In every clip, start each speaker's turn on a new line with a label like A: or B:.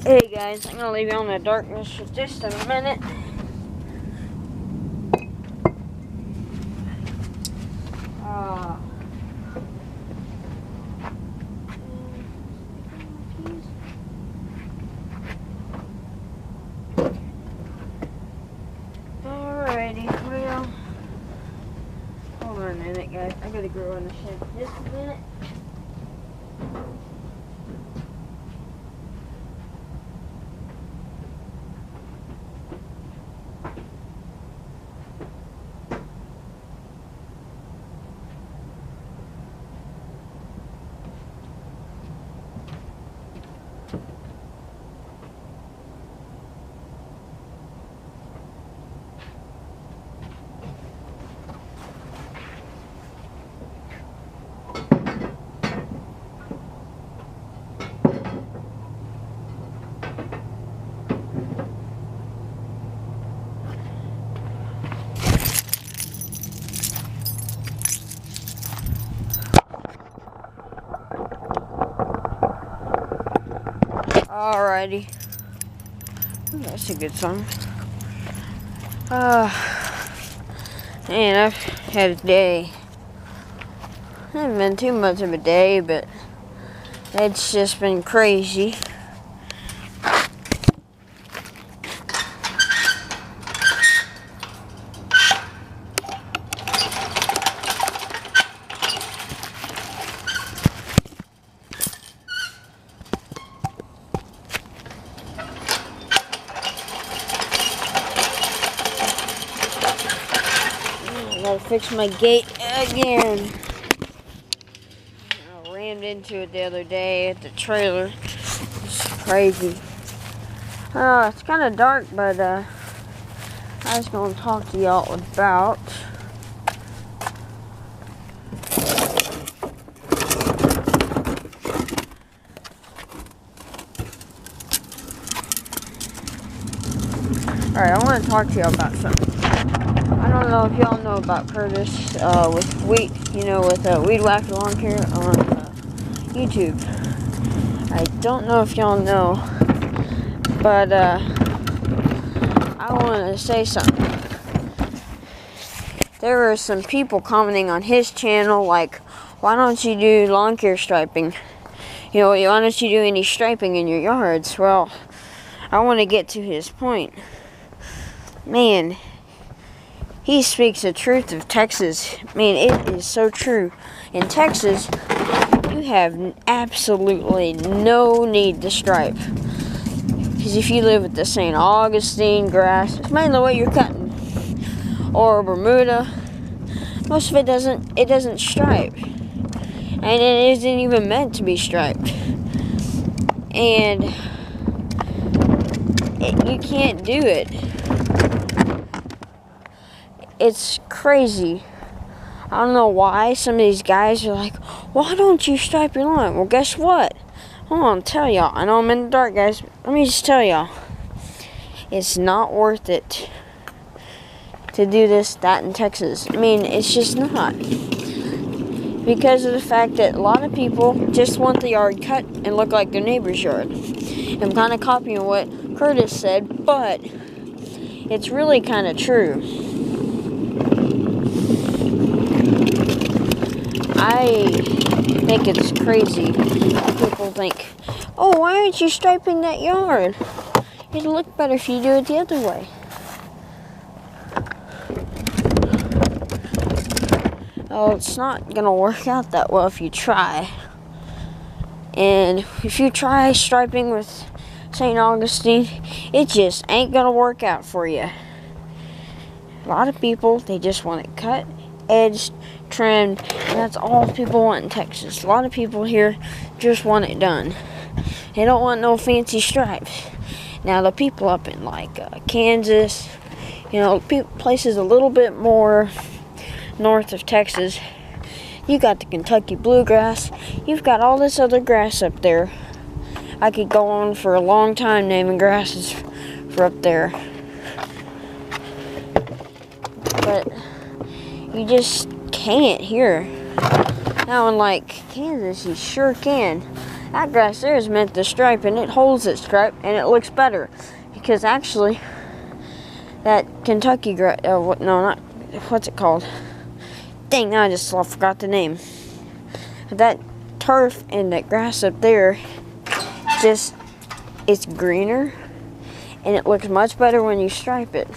A: Hey guys, I'm gonna leave you on the darkness for just a minute. Alrighty, well, hold on a minute guys, I gotta go in the shed just a minute. Alrighty. That's a good song. Man, I've had a day. Hasn't been too much of a day, but it's just been crazy. I gotta fix my gate again. I rammed into it the other day at the trailer. It's crazy. It's kind of dark, but I was gonna talk to y'all about Alright, I want to talk to y'all about something. I don't know if y'all know about Curtis with Weed Whacker Lawn Care on YouTube. I don't know if y'all know, but I want to say something. There were some people commenting on his channel like, why don't you do lawn care striping? You know, why don't you do any striping in your yards? Well, I want to get to his point. Man, he speaks the truth of Texas. I mean, it is so true. In Texas, you have absolutely no need to stripe. Because if you live with the St. Augustine grass, it's mainly what you're cutting, or Bermuda, most of it doesn't stripe. And it isn't even meant to be striped. And you can't do it. It's crazy. I don't know why some of these guys are like, why don't you stripe your lawn? Well, guess what? Hold on, tell y'all. I know I'm in the dark, guys. Let me just tell y'all. It's not worth it to do that in Texas. I mean, it's just not. Because of the fact that a lot of people just want the yard cut and look like their neighbor's yard. I'm kind of copying what Curtis said, but it's really kind of true. I think it's crazy. People think, oh, why aren't you striping that yard? It'd look better if you do it the other way. Oh, it's not going to work out that well if you try. And if you try striping with St. Augustine, it just ain't going to work out for you. A lot of people, they just want it cut, edged, trimmed, and that's all people want in Texas. A lot of people here just want it done. They don't want no fancy stripes. Now the people up in like Kansas, places a little bit more north of Texas, you got the Kentucky bluegrass, you've got all this other grass up there. I could go on for a long time naming grasses for up there. But you just can't here. Now in like Kansas, you sure can. that grass there is meant to stripe, and it holds its stripe, and it looks better. Because actually, that Kentucky grass, what's it called? Dang, now I just forgot the name. That turf and that grass up there, it's greener, and it looks much better when you stripe it.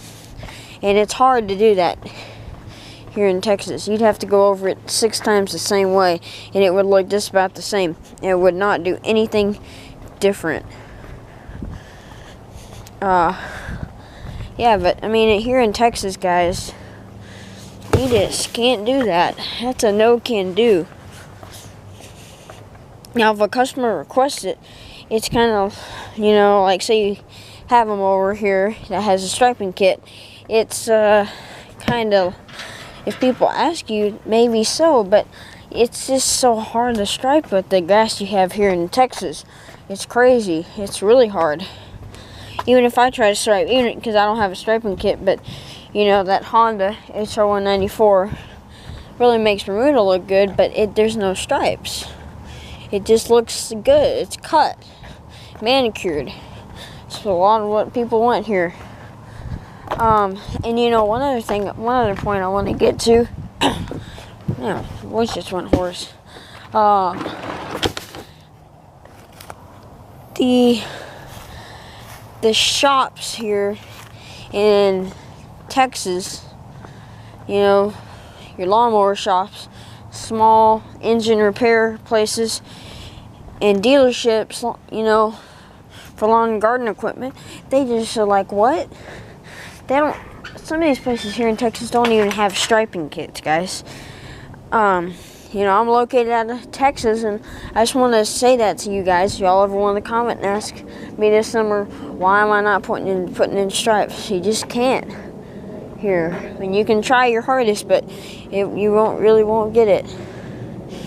A: And it's hard to do that here in Texas. You'd have to go over it 6 times the same way, and it would look just about the same. It would not do anything different. Yeah, but I mean, here in Texas, guys, you just can't do that. That's a no can do. Now, if a customer requests it, it's kind of, like say you have them over here that has a striping kit. It's kind of, if people ask you, maybe so, but it's just so hard to stripe with the grass you have here in Texas. It's crazy. It's really hard. Even if I try to stripe, even because I don't have a striping kit, but that Honda HR194 really makes Bermuda look good, but there's no stripes. It just looks good. It's cut, manicured. It's a lot of what people want here. And one other point I want to get to. Yeah, voice just went hoarse. The shops here in Texas, your lawnmower shops, small engine repair places, and dealerships, for lawn and garden equipment, they just are like, what? Some of these places here in Texas don't even have striping kits, guys. I'm located out of Texas, and I just want to say that to you guys. If y'all ever want to comment and ask me this summer, why am I not putting in stripes? You just can't here. I mean, you can try your hardest, but you really won't get it.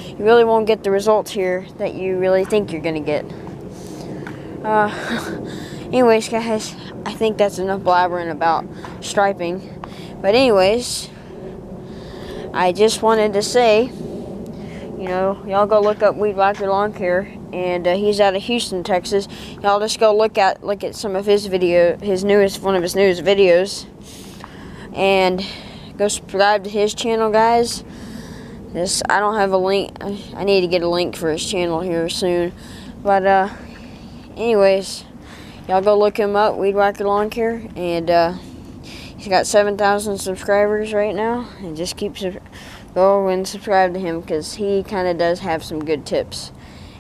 A: You really won't get the results here that you really think you're gonna get. Anyways, guys, I think that's enough blabbering about striping. But anyways, I just wanted to say, y'all go look up Weed Whacker Lawn Care, and he's out of Houston, Texas. Y'all just go look at some of his video, one of his newest videos, and go subscribe to his channel, guys. I don't have a link. I need to get a link for his channel here soon. But anyways, y'all go look him up, Weed Whacker Lawn Care, and he's got 7,000 subscribers right now, and just go and subscribe to him, because he kind of does have some good tips.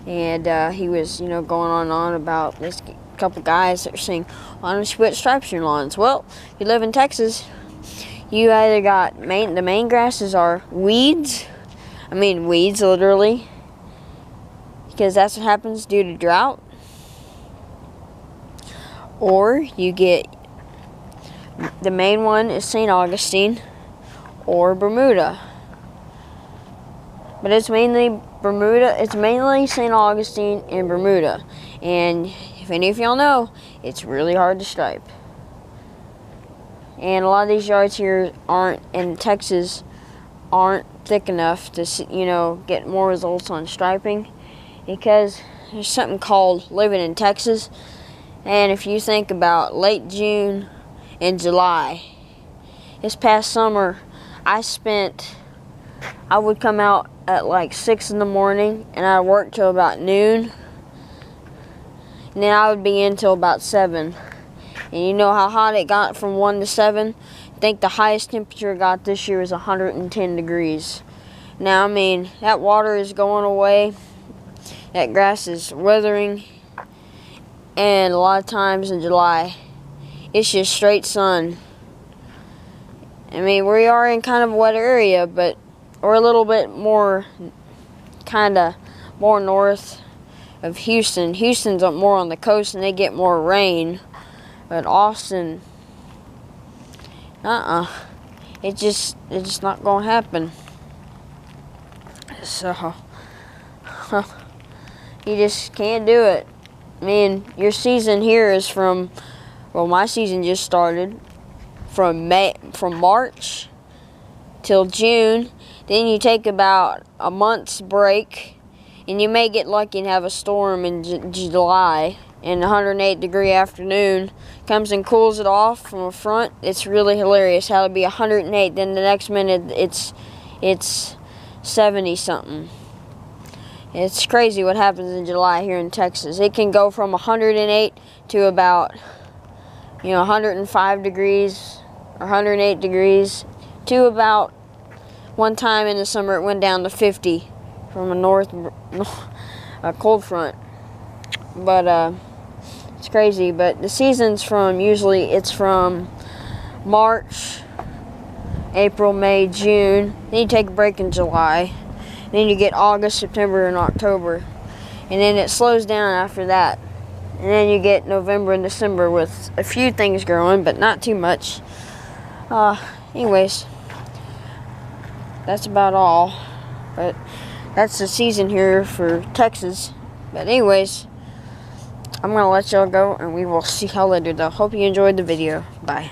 A: And he was, going on about this couple guys that are saying, why don't you put stripes in your lawns? Well, if you live in Texas, you either got the main grasses are weeds. I mean weeds, literally, because that's what happens due to drought. Or you get, the main one is St. Augustine or Bermuda. But it's mainly Bermuda. It's mainly St. Augustine and Bermuda. And if any of y'all know, it's really hard to stripe. And a lot of these yards here in Texas aren't thick enough to, get more results on striping, because there's something called living in Texas. And if you think about late June and July, this past summer, I would come out at like 6 in the morning, and I'd work till about noon, and then I would be in till about 7. And you know how hot it got from 1 to 7? I think the highest temperature it got this year was 110 degrees. Now, I mean, that water is going away, that grass is withering, and a lot of times in July, it's just straight sun. I mean, we are in kind of a wet area, but we're a little bit more, more north of Houston. Houston's up more on the coast, and they get more rain. But Austin, it's just not gonna happen. So, you just can't do it. I mean, your season here is my season just started from March till June. Then you take about a month's break, And you may get lucky and have a storm in July, and 108-degree afternoon comes and cools it off from a front. It's really hilarious how it'll be 108, then the next minute it's 70 something. It's crazy what happens in July here in Texas. It can go from 108 to about 105 degrees or 108 degrees to about, one time in the summer it went down to 50 from a cold front. But it's crazy. But the season's it's from March, April, May, June. Then you take a break in July. Then you get August, September, and October. And then it slows down after that. And then you get November and December with a few things growing, but not too much. Anyways, that's about all. But that's the season here for Texas. But anyways, I'm going to let y'all go, and we will see y'all later, though. Hope you enjoyed the video. Bye.